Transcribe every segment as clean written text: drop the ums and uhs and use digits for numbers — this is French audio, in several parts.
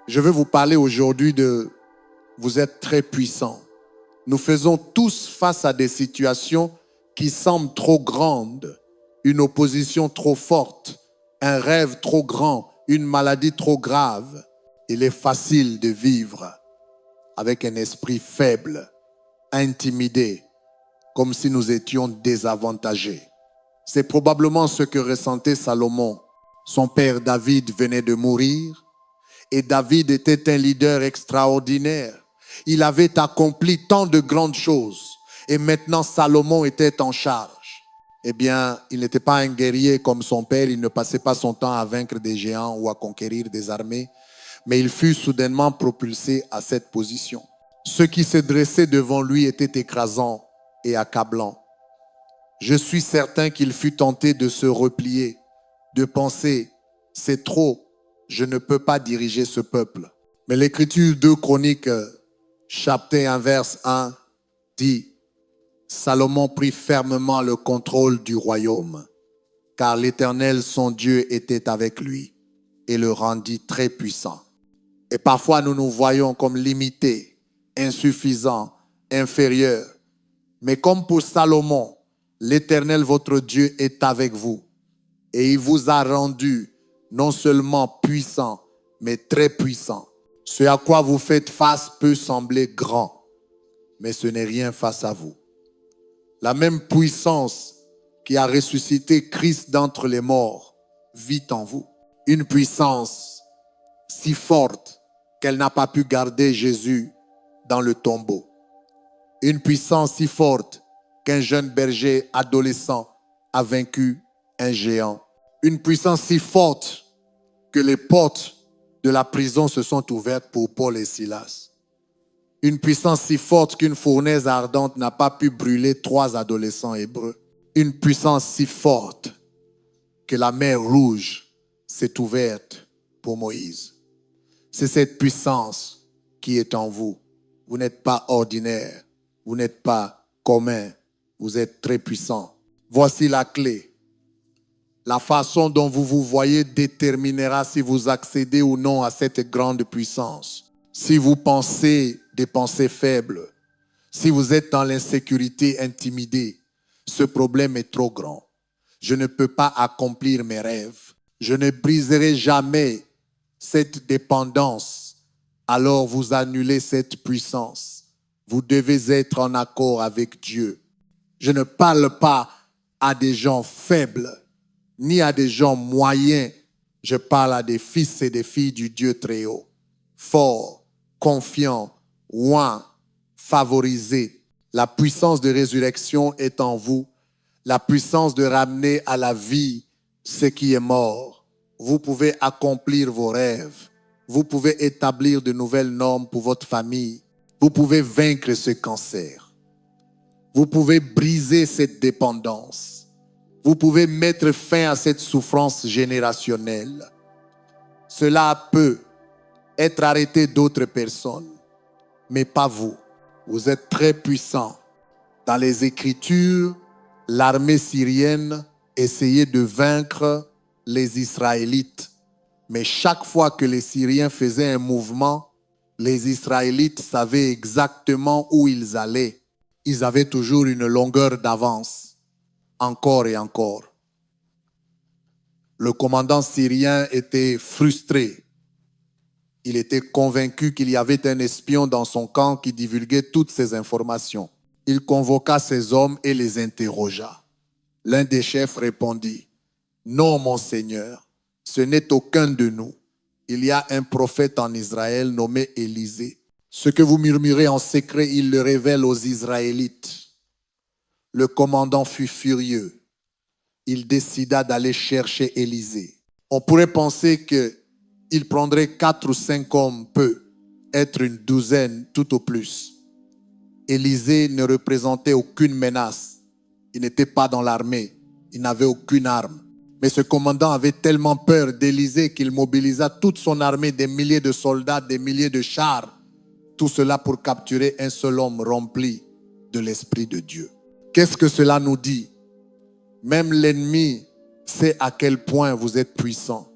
Je veux vous parler aujourd'hui de vous êtes très puissant. Nous faisons tous face à des situations qui semblent trop grandes, une opposition trop forte, un rêve trop grand, une maladie trop grave. Il est facile de vivre avec un esprit faible, intimidé, comme si nous étions désavantagés. C'est probablement ce que ressentait Salomon. Son père David venait de mourir et David était un leader extraordinaire. Il avait accompli tant de grandes choses et maintenant Salomon était en charge. Eh bien, il n'était pas un guerrier comme son père, il ne passait pas son temps à vaincre des géants ou à conquérir des armées, mais il fut soudainement propulsé à cette position. Ce qui se dressait devant lui était écrasant et accablant. Je suis certain qu'il fut tenté de se replier, de penser, c'est trop, je ne peux pas diriger ce peuple. Mais l'Écriture 2 Chroniques, chapitre 1, verset 1, dit, Salomon prit fermement le contrôle du royaume, car l'Éternel, son Dieu, était avec lui et le rendit très puissant. Et parfois, nous nous voyons comme limités, insuffisants, inférieurs. Mais comme pour Salomon, l'Éternel, votre Dieu, est avec vous. Et il vous a rendu non seulement puissant, mais très puissant. Ce à quoi vous faites face peut sembler grand, mais ce n'est rien face à vous. La même puissance qui a ressuscité Christ d'entre les morts vit en vous. Une puissance si forte qu'elle n'a pas pu garder Jésus dans le tombeau. Une puissance si forte qu'un jeune berger adolescent a vaincu un géant. Une puissance si forte que les portes de la prison se sont ouvertes pour Paul et Silas. Une puissance si forte qu'une fournaise ardente n'a pas pu brûler 3 adolescents hébreux. Une puissance si forte que la mer Rouge s'est ouverte pour Moïse. C'est cette puissance qui est en vous. Vous n'êtes pas ordinaire, vous n'êtes pas commun, vous êtes très puissant. Voici la clé. La façon dont vous vous voyez déterminera si vous accédez ou non à cette grande puissance. Si vous pensez des pensées faibles, si vous êtes dans l'insécurité, intimidé, ce problème est trop grand. Je ne peux pas accomplir mes rêves. Je ne briserai jamais cette dépendance. Alors vous annulez cette puissance. Vous devez être en accord avec Dieu. Je ne parle pas à des gens faibles, ni à des gens moyens. Je parle à des fils et des filles du Dieu très haut, forts, confiants, oints, favorisés. La puissance de résurrection est en vous. La puissance de ramener à la vie ce qui est mort. Vous pouvez accomplir vos rêves. Vous pouvez établir de nouvelles normes pour votre famille. Vous pouvez vaincre ce cancer. Vous pouvez briser cette dépendance. Vous pouvez mettre fin à cette souffrance générationnelle. Cela peut être arrêté d'autres personnes, mais pas vous. Vous êtes très puissant. Dans les Écritures, l'armée syrienne essayait de vaincre les Israélites. Mais chaque fois que les Syriens faisaient un mouvement, les Israélites savaient exactement où ils allaient. Ils avaient toujours une longueur d'avance, encore et encore. Le commandant syrien était frustré. Il était convaincu qu'il y avait un espion dans son camp qui divulguait toutes ces informations. Il convoqua ses hommes et les interrogea. L'un des chefs répondit, « Non, mon Seigneur, ce n'est aucun de nous. Il y a un prophète en Israël nommé Élisée. Ce que vous murmurez en secret, il le révèle aux Israélites. » Le commandant fut furieux. Il décida d'aller chercher Élisée. On pourrait penser qu'il prendrait 4 ou 5 hommes, peu, être une douzaine tout au plus. Élisée ne représentait aucune menace. Il n'était pas dans l'armée. Il n'avait aucune arme. Mais ce commandant avait tellement peur d'Élisée qu'il mobilisa toute son armée, des milliers de soldats, des milliers de chars. Tout cela pour capturer un seul homme rempli de l'Esprit de Dieu. Qu'est-ce que cela nous dit? Même l'ennemi sait à quel point vous êtes puissant.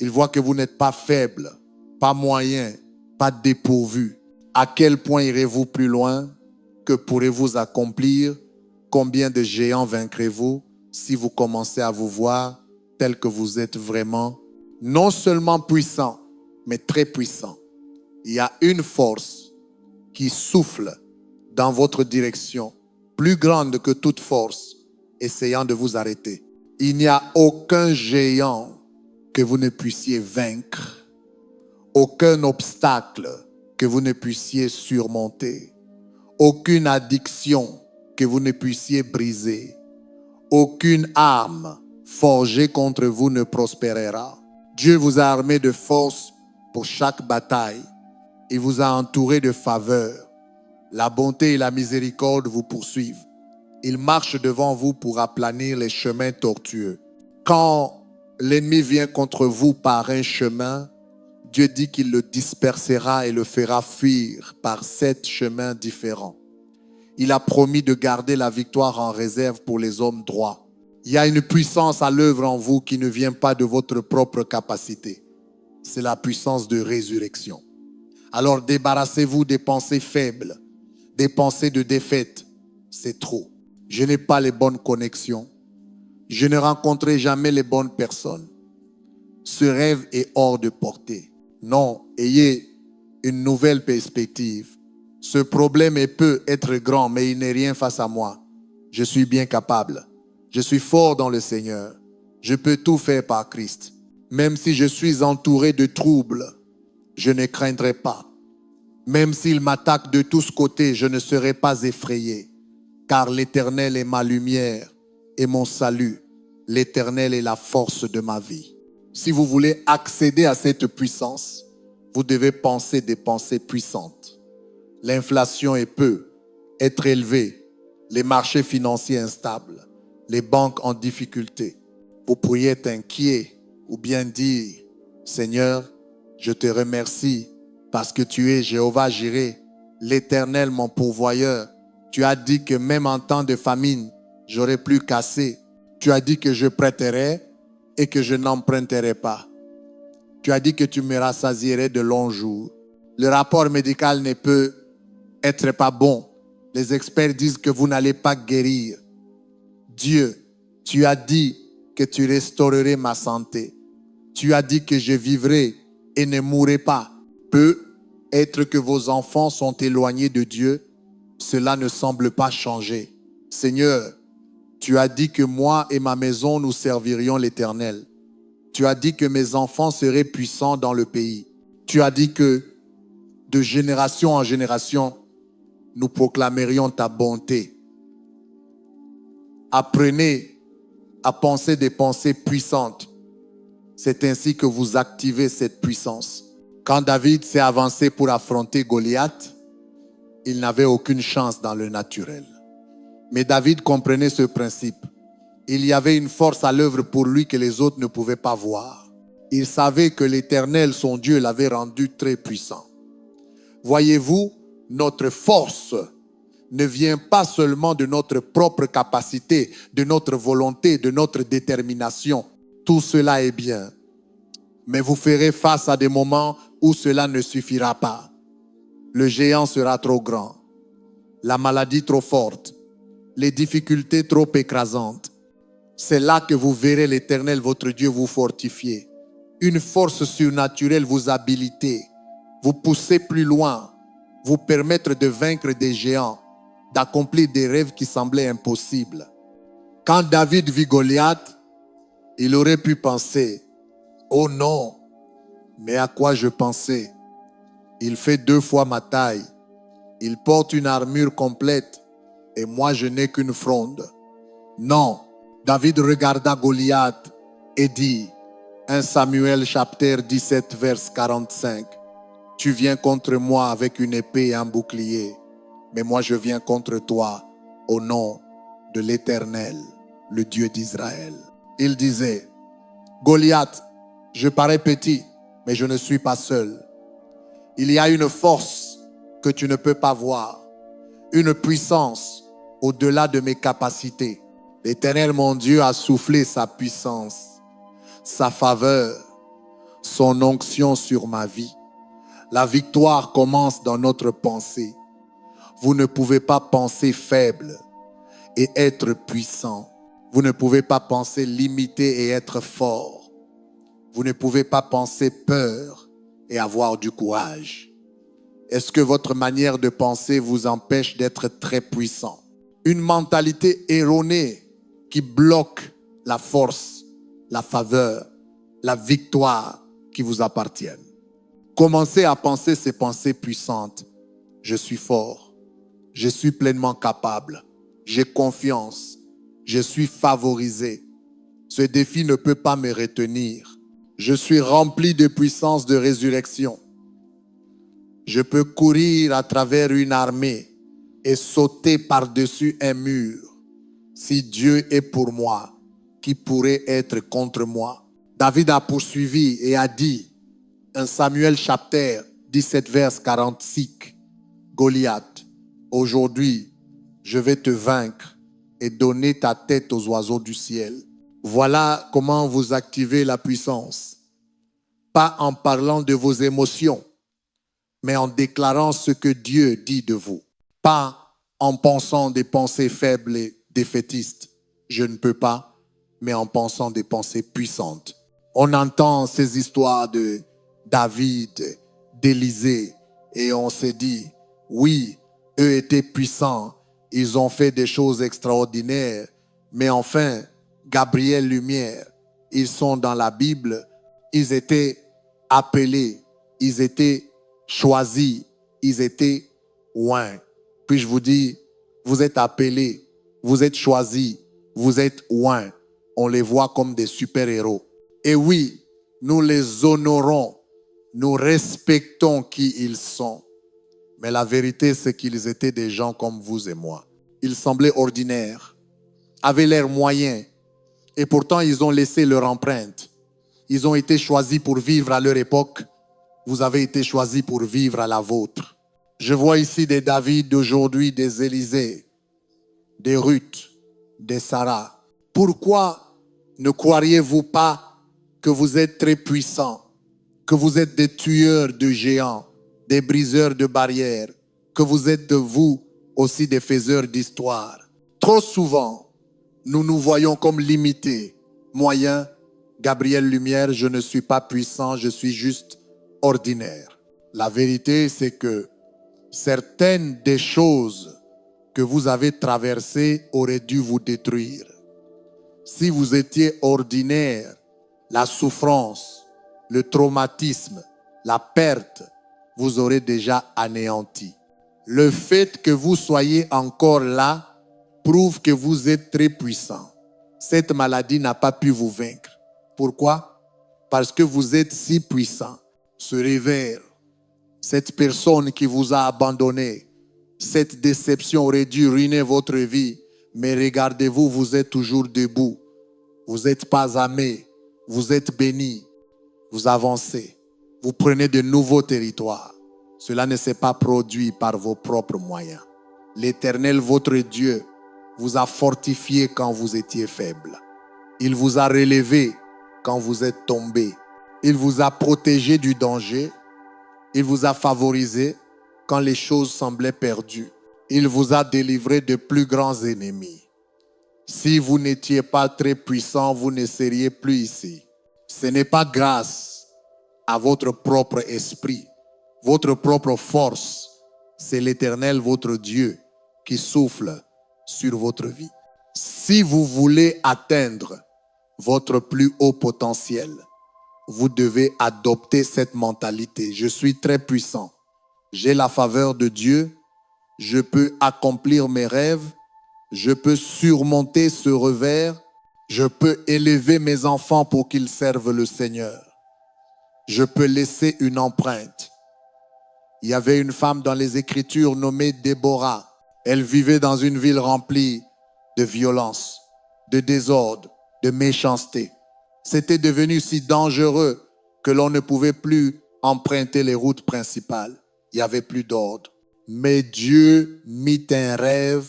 Il voit que vous n'êtes pas faible. pas moyen, pas dépourvu. À quel point irez-vous plus loin? Que pourrez-vous accomplir? Combien de géants vaincrez-vous si vous commencez à vous voir tel que vous êtes vraiment? Non seulement puissant, mais très puissant. Il y a une force qui souffle dans votre direction, plus grande que toute force, essayant de vous arrêter. Il n'y a aucun géant que vous ne puissiez vaincre, aucun obstacle que vous ne puissiez surmonter, aucune addiction que vous ne puissiez briser, aucune arme forgée contre vous ne prospérera. Dieu vous a armé de force pour chaque bataille. Il vous a entouré de faveur. La bonté et la miséricorde vous poursuivent. Il marche devant vous pour aplanir les chemins tortueux. Quand l'ennemi vient contre vous par un chemin, Dieu dit qu'il le dispersera et le fera fuir par 7 chemins différents. Il a promis de garder la victoire en réserve pour les hommes droits. Il y a une puissance à l'œuvre en vous qui ne vient pas de votre propre capacité. C'est la puissance de résurrection. Alors débarrassez-vous des pensées faibles, des pensées de défaite. C'est trop. Je n'ai pas les bonnes connexions. Je ne rencontrerai jamais les bonnes personnes. Ce rêve est hors de portée. Non, ayez une nouvelle perspective. Ce problème peut être grand, mais il n'est rien face à moi. Je suis bien capable. Je suis fort dans le Seigneur. Je peux tout faire par Christ. Même si je suis entouré de troubles, je ne craindrai pas. Même s'il m'attaque de tous côtés, je ne serai pas effrayé. Car l'Éternel est ma lumière et mon salut. L'Éternel est la force de ma vie. Si vous voulez accéder à cette puissance, vous devez penser des pensées puissantes. L'inflation peut être élevée, les marchés financiers instables, les banques en difficulté. Vous pourriez être inquiet ou bien dire, Seigneur, je te remercie parce que tu es Jéhovah Jireh, l'Éternel mon pourvoyeur. Tu as dit que même en temps de famine, j'aurais plus qu'assez. Tu as dit que je prêterais et que je n'emprunterais pas. Tu as dit que tu me rassasierais de longs jours. Le rapport médical ne peut être pas bon. Les experts disent que vous n'allez pas guérir. Dieu, tu as dit que tu restaurerais ma santé. Tu as dit que je vivrai et ne mourrai pas. Peut être que vos enfants sont éloignés de Dieu. Cela ne semble pas changer. Seigneur, tu as dit que moi et ma maison, nous servirions l'Éternel. Tu as dit que mes enfants seraient puissants dans le pays. Tu as dit que de génération en génération, nous proclamerions ta bonté. Apprenez à penser des pensées puissantes. C'est ainsi que vous activez cette puissance. Quand David s'est avancé pour affronter Goliath, il n'avait aucune chance dans le naturel. Mais David comprenait ce principe. Il y avait une force à l'œuvre pour lui que les autres ne pouvaient pas voir. Il savait que l'Éternel, son Dieu, l'avait rendu très puissant. Voyez-vous, notre force ne vient pas seulement de notre propre capacité, de notre volonté, de notre détermination. Tout cela est bien. Mais vous ferez face à des moments où cela ne suffira pas. Le géant sera trop grand, la maladie trop forte, les difficultés trop écrasantes. C'est là que vous verrez l'Éternel, votre Dieu, vous fortifier. Une force surnaturelle vous habiliter, vous pousser plus loin, vous permettre de vaincre des géants, d'accomplir des rêves qui semblaient impossibles. Quand David vit Goliath, il aurait pu penser, oh non, mais à quoi je pensais? Il fait 2 fois ma taille, il porte une armure complète et moi je n'ai qu'une fronde. Non, David regarda Goliath et dit, 1 Samuel chapitre 17 verset 45, tu viens contre moi avec une épée et un bouclier, mais moi je viens contre toi au nom de l'Éternel, le Dieu d'Israël. Il disait, Goliath, je parais petit, mais je ne suis pas seul. Il y a une force que tu ne peux pas voir, une puissance au-delà de mes capacités. L'Éternel, mon Dieu, a soufflé sa puissance, sa faveur, son onction sur ma vie. La victoire commence dans notre pensée. Vous ne pouvez pas penser faible et être puissant. Vous ne pouvez pas penser limité et être fort. Vous ne pouvez pas penser peur et avoir du courage. Est-ce que votre manière de penser vous empêche d'être très puissant? Une mentalité erronée qui bloque la force, la faveur, la victoire qui vous appartiennent. Commencez à penser ces pensées puissantes. Je suis fort. Je suis pleinement capable. J'ai confiance. Je suis favorisé. Ce défi ne peut pas me retenir. Je suis rempli de puissance de résurrection. Je peux courir à travers une armée et sauter par-dessus un mur. Si Dieu est pour moi, qui pourrait être contre moi? David a poursuivi et a dit, 1 Samuel chapitre 17 verset 46, Goliath, aujourd'hui, je vais te vaincre et donner ta tête aux oiseaux du ciel. Voilà comment vous activez la puissance. Pas en parlant de vos émotions, mais en déclarant ce que Dieu dit de vous. Pas en pensant des pensées faibles et défaitistes. Je ne peux pas, mais en pensant des pensées puissantes. On entend ces histoires de David, d'Élisée, et on se dit, oui, eux étaient puissants, ils ont fait des choses extraordinaires, mais enfin, Gabriel Lumière, ils sont dans la Bible, ils étaient appelés, ils étaient choisis, ils étaient oints. Puis je vous dis, vous êtes appelés, vous êtes choisis, vous êtes oints. On les voit comme des super-héros. Et oui, nous les honorons, nous respectons qui ils sont. Mais la vérité, c'est qu'ils étaient des gens comme vous et moi. Ils semblaient ordinaires, avaient l'air moyens, et pourtant ils ont laissé leur empreinte. Ils ont été choisis pour vivre à leur époque. Vous avez été choisis pour vivre à la vôtre. Je vois ici des David d'aujourd'hui, des Élisée, des Ruth, des Sarah. Pourquoi ne croiriez-vous pas que vous êtes très puissants, que vous êtes des tueurs de géants, des briseurs de barrières, que vous êtes de vous aussi des faiseurs d'histoire? Trop souvent, nous nous voyons comme limités, moyens. Gabriel Lumière, je ne suis pas puissant, je suis juste ordinaire. La vérité, c'est que certaines des choses que vous avez traversées auraient dû vous détruire. Si vous étiez ordinaire, la souffrance, le traumatisme, la perte vous aurez déjà anéanti. Le fait que vous soyez encore là prouve que vous êtes très puissant. Cette maladie n'a pas pu vous vaincre. Pourquoi? Parce que vous êtes si puissant. Ce revers, cette personne qui vous a abandonné, cette déception aurait dû ruiner votre vie. Mais regardez-vous, vous êtes toujours debout. Vous n'êtes pas amé. Vous êtes béni. Vous avancez. Vous prenez de nouveaux territoires. Cela ne s'est pas produit par vos propres moyens. L'Éternel, votre Dieu, vous a fortifié quand vous étiez faible. Il vous a relevé quand vous êtes tombé. Il vous a protégé du danger. Il vous a favorisé quand les choses semblaient perdues. Il vous a délivré de plus grands ennemis. Si vous n'étiez pas très puissant, vous ne seriez plus ici. Ce n'est pas grâce à votre propre esprit, votre propre force. C'est l'Éternel, votre Dieu, qui souffle sur votre vie. Si vous voulez atteindre votre plus haut potentiel, vous devez adopter cette mentalité. Je suis très puissant. J'ai la faveur de Dieu. Je peux accomplir mes rêves. Je peux surmonter ce revers. Je peux élever mes enfants pour qu'ils servent le Seigneur. Je peux laisser une empreinte. Il y avait une femme dans les Écritures nommée Déborah. Elle vivait dans une ville remplie de violence, de désordre, de méchanceté. C'était devenu si dangereux que l'on ne pouvait plus emprunter les routes principales. Il n'y avait plus d'ordre. Mais Dieu mit un rêve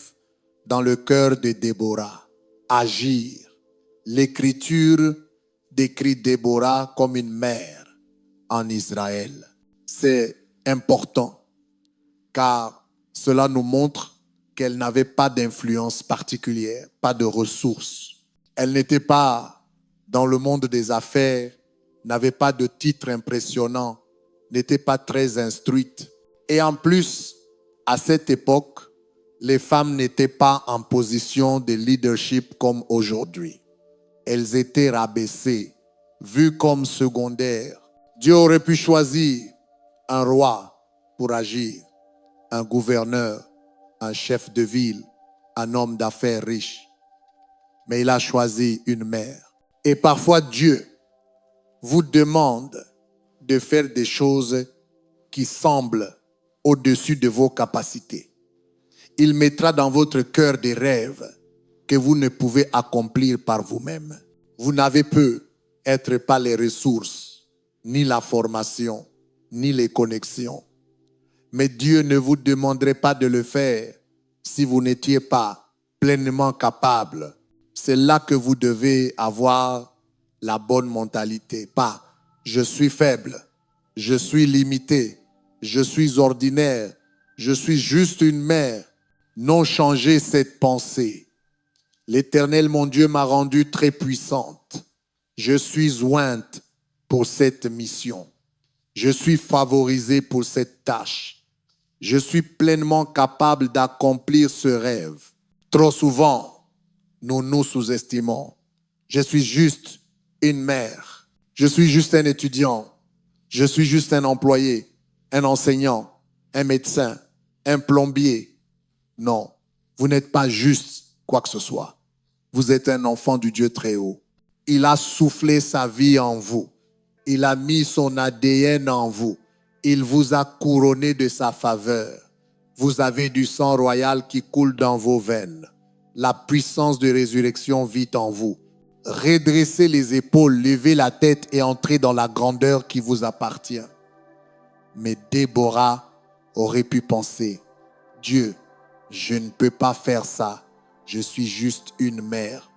dans le cœur de Déborah. Agir. L'Écriture décrit Déborah comme une mère en Israël. C'est important, car cela nous montre qu'elle n'avait pas d'influence particulière, pas de ressources. Elle n'était pas dans le monde des affaires, n'avait pas de titre impressionnant, n'était pas très instruite. Et en plus, à cette époque, les femmes n'étaient pas en position de leadership comme aujourd'hui. Elles étaient rabaissées, vues comme secondaires. Dieu aurait pu choisir un roi pour agir, un gouverneur, un chef de ville, un homme d'affaires riche. Mais il a choisi une mère. Et parfois Dieu vous demande de faire des choses qui semblent au-dessus de vos capacités. Il mettra dans votre cœur des rêves que vous ne pouvez accomplir par vous-même. Vous n'avez peut-être pas les ressources, ni la formation, ni les connexions. Mais Dieu ne vous demanderait pas de le faire si vous n'étiez pas pleinement capable. C'est là que vous devez avoir la bonne mentalité. Pas « je suis faible, je suis limité, je suis ordinaire, je suis juste une mère ». Non, changez cette pensée. L'Éternel, mon Dieu, m'a rendue très puissante. Je suis ointe pour cette mission. Je suis favorisé pour cette tâche. Je suis pleinement capable d'accomplir ce rêve. Trop souvent, nous nous sous-estimons. Je suis juste une mère. Je suis juste un étudiant. Je suis juste un employé, un enseignant, un médecin, un plombier. Non, vous n'êtes pas juste quoi que ce soit. Vous êtes un enfant du Dieu très haut. Il a soufflé sa vie en vous. Il a mis son ADN en vous. Il vous a couronné de sa faveur. Vous avez du sang royal qui coule dans vos veines. La puissance de résurrection vit en vous. Redressez les épaules, levez la tête et entrez dans la grandeur qui vous appartient. Mais Déborah aurait pu penser, Dieu, je ne peux pas faire ça. Je suis juste une mère.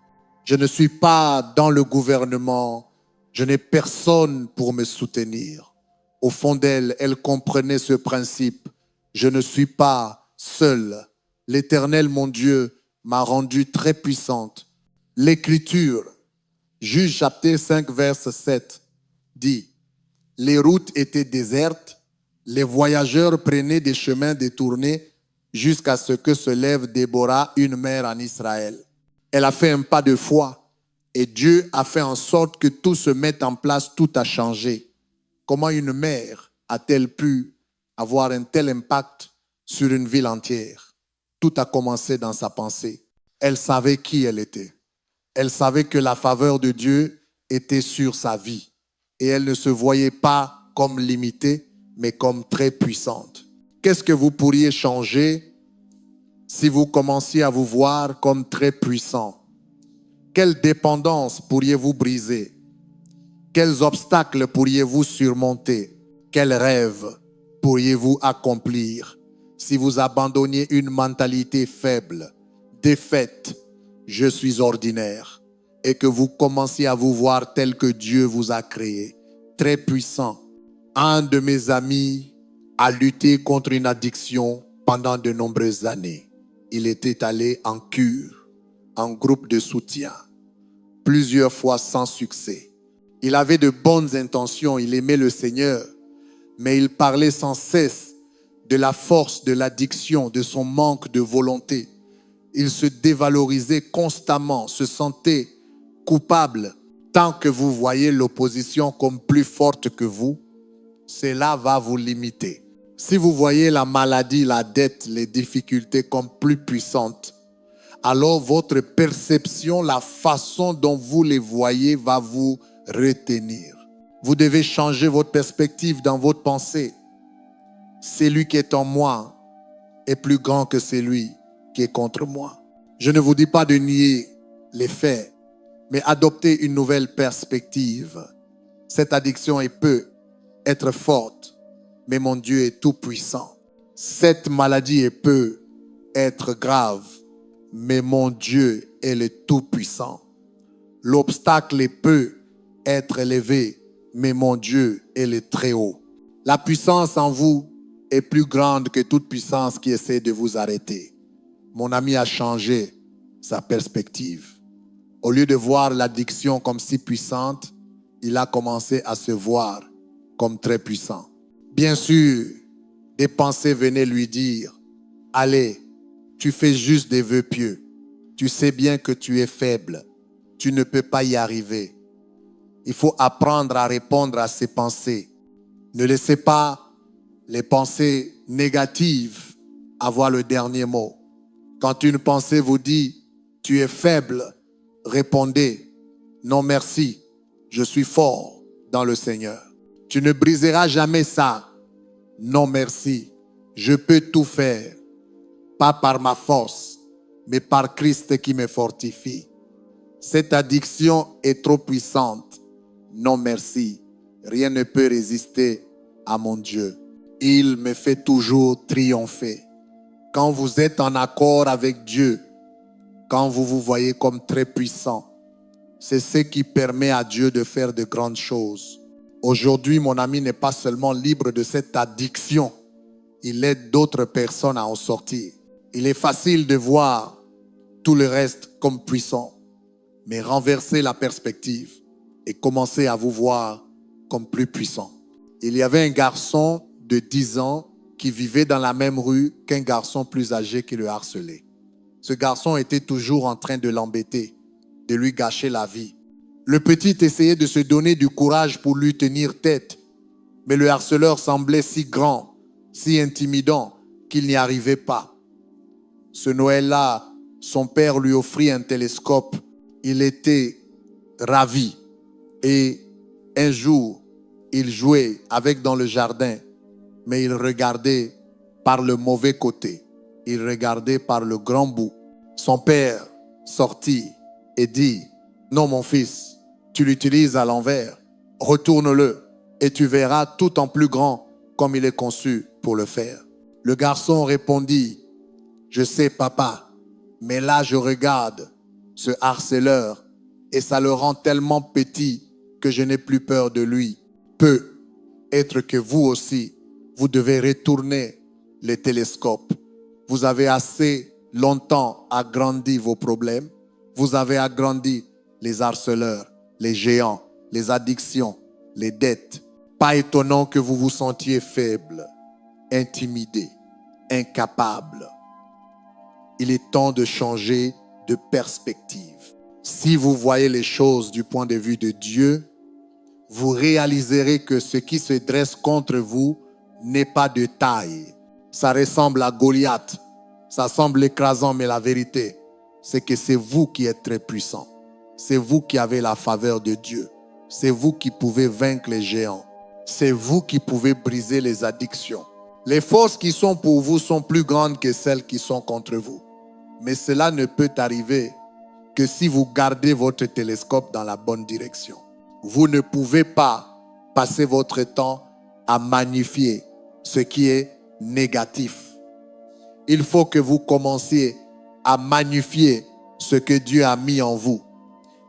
Je ne suis pas dans le gouvernement. Je n'ai personne pour me soutenir. Au fond d'elle, elle comprenait ce principe. Je ne suis pas seule. L'Éternel, mon Dieu, m'a rendue très puissante. L'Écriture, Juge chapitre 5, verset 7, dit, « Les routes étaient désertes, les voyageurs prenaient des chemins détournés, jusqu'à ce que se lève Déborah, une mère en Israël. » Elle a fait un pas de foi et Dieu a fait en sorte que tout se mette en place, tout a changé. Comment une mère a-t-elle pu avoir un tel impact sur une ville entière? Tout a commencé dans sa pensée. Elle savait qui elle était. Elle savait que la faveur de Dieu était sur sa vie et elle ne se voyait pas comme limitée, mais comme très puissante. Qu'est-ce que vous pourriez changer si vous commenciez à vous voir comme très puissant? Quelle dépendance pourriez-vous briser? Quels obstacles pourriez-vous surmonter? Quels rêves pourriez-vous accomplir si vous abandonniez une mentalité faible, défaite, je suis ordinaire, et que vous commenciez à vous voir tel que Dieu vous a créé, très puissant? Un de mes amis a lutté contre une addiction pendant de nombreuses années. Il était allé en cure, en groupe de soutien, plusieurs fois sans succès. Il avait de bonnes intentions, il aimait le Seigneur, mais il parlait sans cesse de la force de l'addiction, de son manque de volonté. Il se dévalorisait constamment, se sentait coupable. Tant que vous voyez l'opposition comme plus forte que vous, cela va vous limiter. Si vous voyez la maladie, la dette, les difficultés comme plus puissantes, alors votre perception, la façon dont vous les voyez va vous retenir. Vous devez changer votre perspective dans votre pensée. Celui qui est en moi est plus grand que celui qui est contre moi. Je ne vous dis pas de nier les faits, mais adoptez une nouvelle perspective. Cette addiction peut être forte, mais mon Dieu est tout puissant. Cette maladie peut être grave, mais mon Dieu est le tout puissant. L'obstacle peut être élevé, mais mon Dieu est le très haut. La puissance en vous est plus grande que toute puissance qui essaie de vous arrêter. Mon ami a changé sa perspective. Au lieu de voir l'addiction comme si puissante, il a commencé à se voir comme très puissant. Bien sûr, des pensées venaient lui dire, « Allez, tu fais juste des vœux pieux. Tu sais bien que tu es faible. Tu ne peux pas y arriver. » Il faut apprendre à répondre à ces pensées. Ne laissez pas les pensées négatives avoir le dernier mot. Quand une pensée vous dit « tu es faible », répondez « non merci, je suis fort dans le Seigneur ». Tu ne briseras jamais ça. Non merci, je peux tout faire. Pas par ma force, mais par Christ qui me fortifie. Cette addiction est trop puissante. Non merci, rien ne peut résister à mon Dieu. Il me fait toujours triompher. Quand vous êtes en accord avec Dieu, quand vous vous voyez comme très puissant, c'est ce qui permet à Dieu de faire de grandes choses. Aujourd'hui, mon ami n'est pas seulement libre de cette addiction, il aide d'autres personnes à en sortir. Il est facile de voir tout le reste comme puissant, mais renversez la perspective et commencez à vous voir comme plus puissant. Il y avait un garçon de 10 ans qui vivait dans la même rue qu'un garçon plus âgé qui le harcelait. Ce garçon était toujours en train de l'embêter, de lui gâcher la vie. Le petit essayait de se donner du courage pour lui tenir tête, mais le harceleur semblait si grand, si intimidant qu'il n'y arrivait pas. Ce Noël-là, son père lui offrit un télescope. Il était ravi. Et un jour, il jouait avec dans le jardin, mais il regardait par le mauvais côté. Il regardait par le grand bout. Son père sortit et dit, « Non mon fils, tu l'utilises à l'envers. Retourne-le et tu verras tout en plus grand comme il est conçu pour le faire. » Le garçon répondit, « Je sais papa, mais là je regarde ce harceleur et ça le rend tellement petit que je n'ai plus peur de lui. Peut être que vous aussi, vous devez retourner les télescopes. Vous avez assez longtemps agrandi vos problèmes. Vous avez agrandi les harceleurs, les géants, les addictions, les dettes. Pas étonnant que vous vous sentiez faible, intimidé, incapable. Il est temps de changer de perspective. Si vous voyez les choses du point de vue de Dieu, vous réaliserez que ce qui se dresse contre vous n'est pas de taille. Ça ressemble à Goliath. Ça semble écrasant, mais la vérité, c'est que c'est vous qui êtes très puissant. C'est vous qui avez la faveur de Dieu. C'est vous qui pouvez vaincre les géants. C'est vous qui pouvez briser les addictions. Les forces qui sont pour vous sont plus grandes que celles qui sont contre vous. Mais cela ne peut arriver que si vous gardez votre télescope dans la bonne direction. Vous ne pouvez pas passer votre temps à magnifier ce qui est négatif. Il faut que vous commenciez à magnifier ce que Dieu a mis en vous.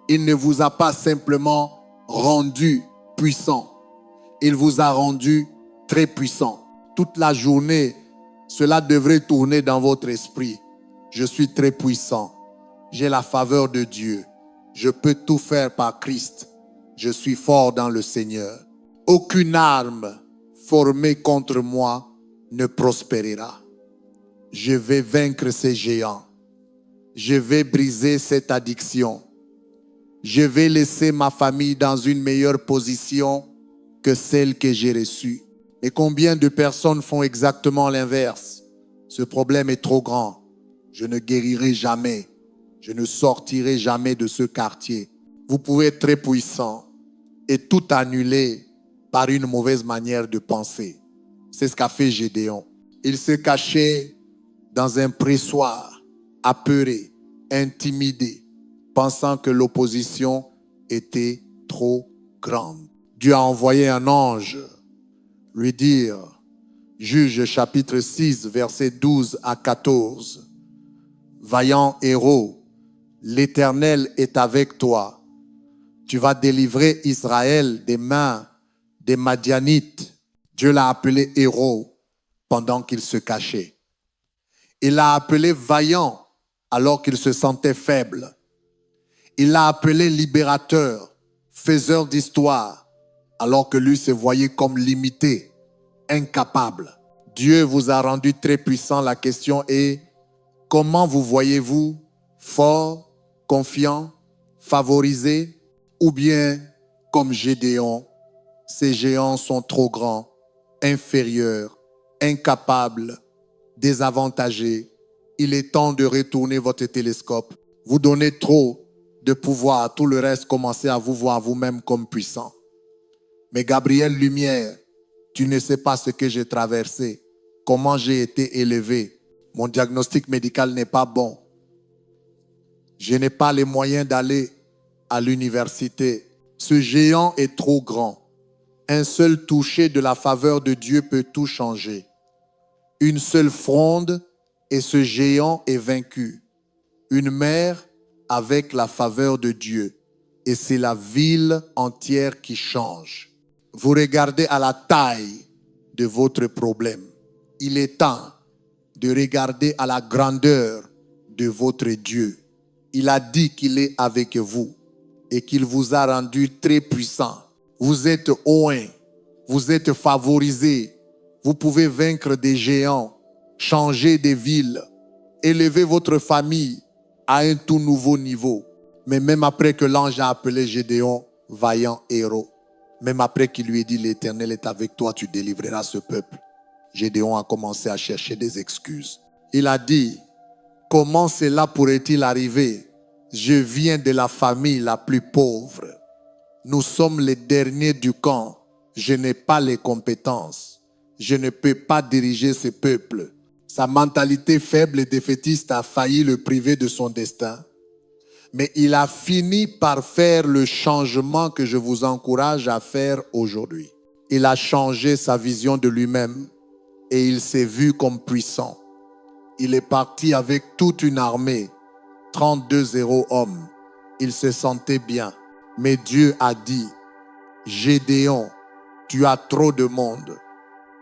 Il ne vous a pas simplement rendu puissant. Il vous a rendu très puissant. Toute la journée, cela devrait tourner dans votre esprit. Je suis très puissant. J'ai la faveur de Dieu. Je peux tout faire par Christ. Je suis fort dans le Seigneur. Aucune arme formée contre moi ne prospérera. Je vais vaincre ces géants. Je vais briser cette addiction. Je vais laisser ma famille dans une meilleure position que celle que j'ai reçue. Et combien de personnes font exactement l'inverse? Ce problème est trop grand. Je ne guérirai jamais. Je ne sortirai jamais de ce quartier. Vous pouvez être très puissant et tout annuler par une mauvaise manière de penser. C'est ce qu'a fait Gédéon. Il s'est caché dans un pressoir, apeuré, intimidé, pensant que l'opposition était trop grande. Dieu a envoyé un ange lui dire, Juge chapitre 6, versets 12 à 14, « Vaillant héros, l'Éternel est avec toi. Tu vas délivrer Israël des mains des Madianites. » Dieu l'a appelé héros. pendant qu'il se cachait. Il l'a appelé vaillant alors qu'il se sentait faible. Il l'a appelé libérateur, faiseur d'histoire, alors que lui se voyait comme limité, incapable. Dieu vous a rendu très puissant. La question est, comment vous voyez-vous? Fort, confiant, favorisé, ou bien comme Gédéon, ces géants sont trop grands, inférieurs, incapables, désavantagés. Il est temps de retourner votre télescope. Vous donnez trop de pouvoir, tout le reste, commencez à vous voir vous-même comme puissant. Mais Gabriel Lumière, tu ne sais pas ce que j'ai traversé, comment j'ai été élevé. Mon diagnostic médical n'est pas bon. Je n'ai pas les moyens d'aller à l'université. Ce géant est trop grand. Un seul toucher de la faveur de Dieu peut tout changer. Une seule fronde et ce géant est vaincu. Une mer avec la faveur de Dieu. Et c'est la ville entière qui change. Vous regardez à la taille de votre problème. Il est temps de regarder à la grandeur de votre Dieu. Il a dit qu'il est avec vous et qu'il vous a rendu très puissant. Vous êtes oint, vous êtes favorisé. Vous pouvez vaincre des géants, changer des villes, élever votre famille à un tout nouveau niveau. Mais même après que l'ange a appelé Gédéon vaillant héros, même après qu'il lui ait dit l'Éternel est avec toi, tu délivreras ce peuple, Gédéon a commencé à chercher des excuses. Il a dit, comment cela pourrait-il arriver? Je viens de la famille la plus pauvre. Nous sommes les derniers du camp. Je n'ai pas les compétences. Je ne peux pas diriger ce peuple. Sa mentalité faible et défaitiste a failli le priver de son destin. Mais il a fini par faire le changement que je vous encourage à faire aujourd'hui. Il a changé sa vision de lui-même et il s'est vu comme puissant. Il est parti avec toute une armée, 32 héros hommes. Il se sentait bien. Mais Dieu a dit, Gédéon, tu as trop de monde.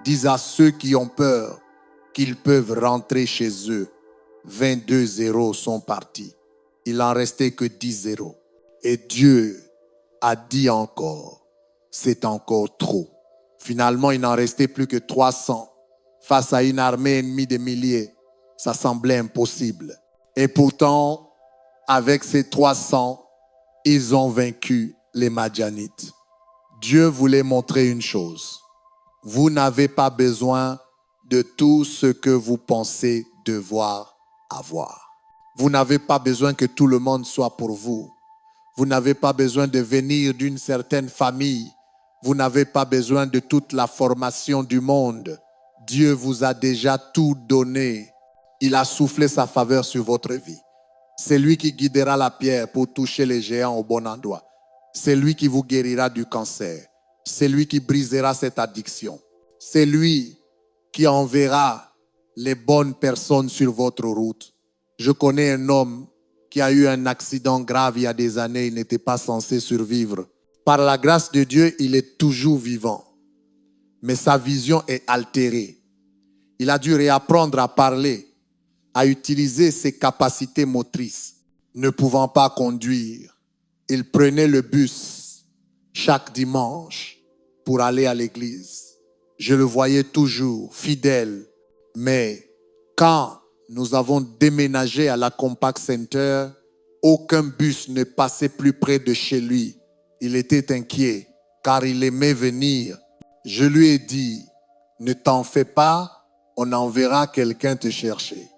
Dis à ceux qui ont peur qu'ils peuvent rentrer chez eux. 22 héros sont partis. Il n'en restait que 10 héros. Et Dieu a dit encore, c'est encore trop. Finalement, il n'en restait plus que 300. Face à une armée ennemie de milliers, ça semblait impossible. Et pourtant, avec ces 300, ils ont vaincu les Madianites. Dieu voulait montrer une chose. Vous n'avez pas besoin de tout ce que vous pensez devoir avoir. Vous n'avez pas besoin que tout le monde soit pour vous. Vous n'avez pas besoin de venir d'une certaine famille. Vous n'avez pas besoin de toute la formation du monde. Dieu vous a déjà tout donné. Il a soufflé sa faveur sur votre vie. C'est lui qui guidera la pierre pour toucher les géants au bon endroit. C'est lui qui vous guérira du cancer. C'est lui qui brisera cette addiction. C'est lui qui enverra les bonnes personnes sur votre route. Je connais un homme qui a eu un accident grave il y a des années. Il n'était pas censé survivre. Par la grâce de Dieu, il est toujours vivant. Mais sa vision est altérée. Il a dû réapprendre à parler, à utiliser ses capacités motrices. Ne pouvant pas conduire, il prenait le bus chaque dimanche pour aller à l'église. Je le voyais toujours fidèle. Mais quand nous avons déménagé à la Compact Center, aucun bus ne passait plus près de chez lui. Il était inquiet car il aimait venir. Je lui ai dit, ne t'en fais pas, on enverra quelqu'un te chercher.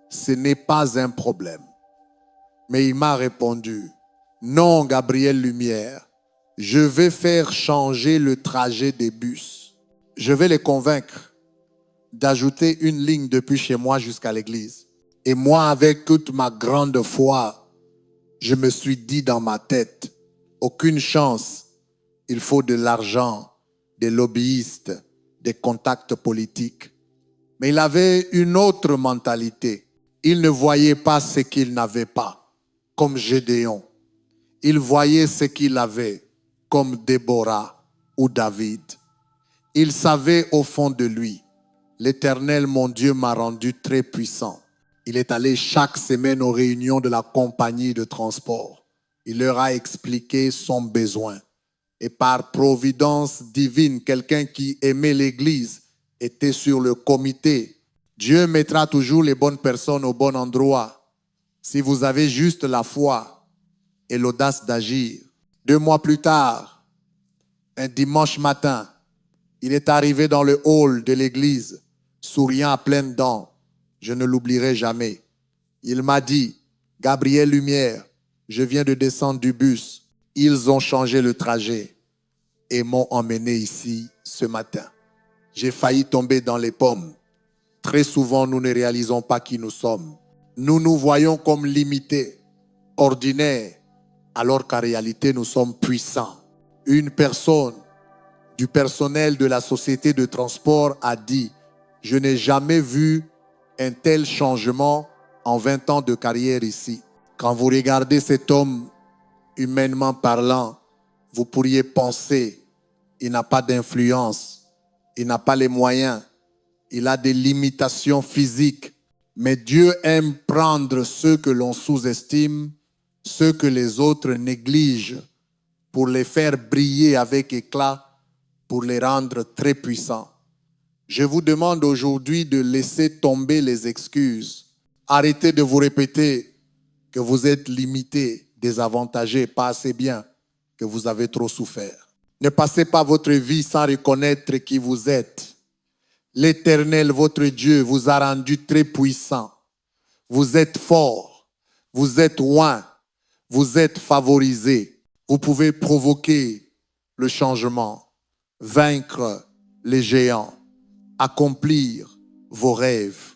Ce n'est pas un problème. Mais il m'a répondu, non Gabriel Lumière, je vais faire changer le trajet des bus. Je vais les convaincre d'ajouter une ligne depuis chez moi jusqu'à l'église. Et moi, avec toute ma grande foi, je me suis dit dans ma tête, aucune chance, il faut de l'argent, des lobbyistes, des contacts politiques. Mais il avait une autre mentalité. Il ne voyait pas ce qu'il n'avait pas, comme Gédéon. Il voyait ce qu'il avait, comme Déborah ou David. Il savait au fond de lui L'Éternel, mon Dieu, m'a rendu très puissant. Il est allé chaque semaine aux réunions de la compagnie de transport. Il leur a expliqué son besoin. Et par providence divine, quelqu'un qui aimait l'Église était sur le comité. Dieu mettra toujours les bonnes personnes au bon endroit. Si vous avez juste la foi et l'audace d'agir. 2 mois plus tard, un dimanche matin, il est arrivé dans le hall de l'église, souriant à pleines dents. Je ne l'oublierai jamais. Il m'a dit, Gabriel Lumière, je viens de descendre du bus. Ils ont changé le trajet et m'ont emmené ici ce matin. J'ai failli tomber dans les pommes. Très souvent, nous ne réalisons pas qui nous sommes. Nous nous voyons comme limités, ordinaires, alors qu'en réalité, nous sommes puissants. Une personne du personnel de la société de transport a dit « Je n'ai jamais vu un tel changement en 20 ans de carrière ici. » Quand vous regardez cet homme, humainement parlant, vous pourriez penser il n'a pas d'influence, il n'a pas les moyens, il a des limitations physiques. Mais Dieu aime prendre ceux que l'on sous-estime, ceux que les autres négligent, pour les faire briller avec éclat, pour les rendre très puissants. Je vous demande aujourd'hui de laisser tomber les excuses. Arrêtez de vous répéter que vous êtes limité, désavantagé, pas assez bien, que vous avez trop souffert. Ne passez pas votre vie sans reconnaître qui vous êtes. L'Éternel, votre Dieu, vous a rendu très puissant. Vous êtes fort, vous êtes loin, vous êtes favorisé. Vous pouvez provoquer le changement, vaincre les géants, accomplir vos rêves,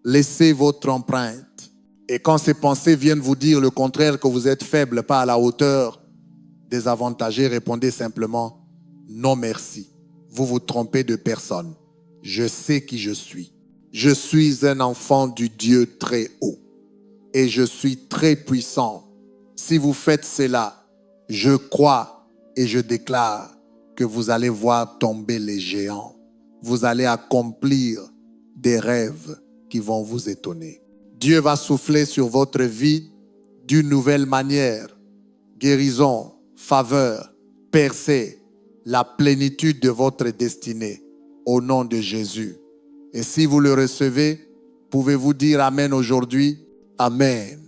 laisser votre empreinte. Et quand ces pensées viennent vous dire le contraire, que vous êtes faible, pas à la hauteur, désavantagé, répondez simplement non merci. Vous vous trompez de personne. Je sais qui je suis. Je suis un enfant du Dieu très haut et je suis très puissant. Si vous faites cela, je crois et je déclare que vous allez voir tomber les géants. Vous allez accomplir des rêves qui vont vous étonner. Dieu va souffler sur votre vie d'une nouvelle manière. Guérison, faveur, percée, la plénitude de votre destinée au nom de Jésus. Et si vous le recevez, pouvez-vous dire Amen aujourd'hui? Amen.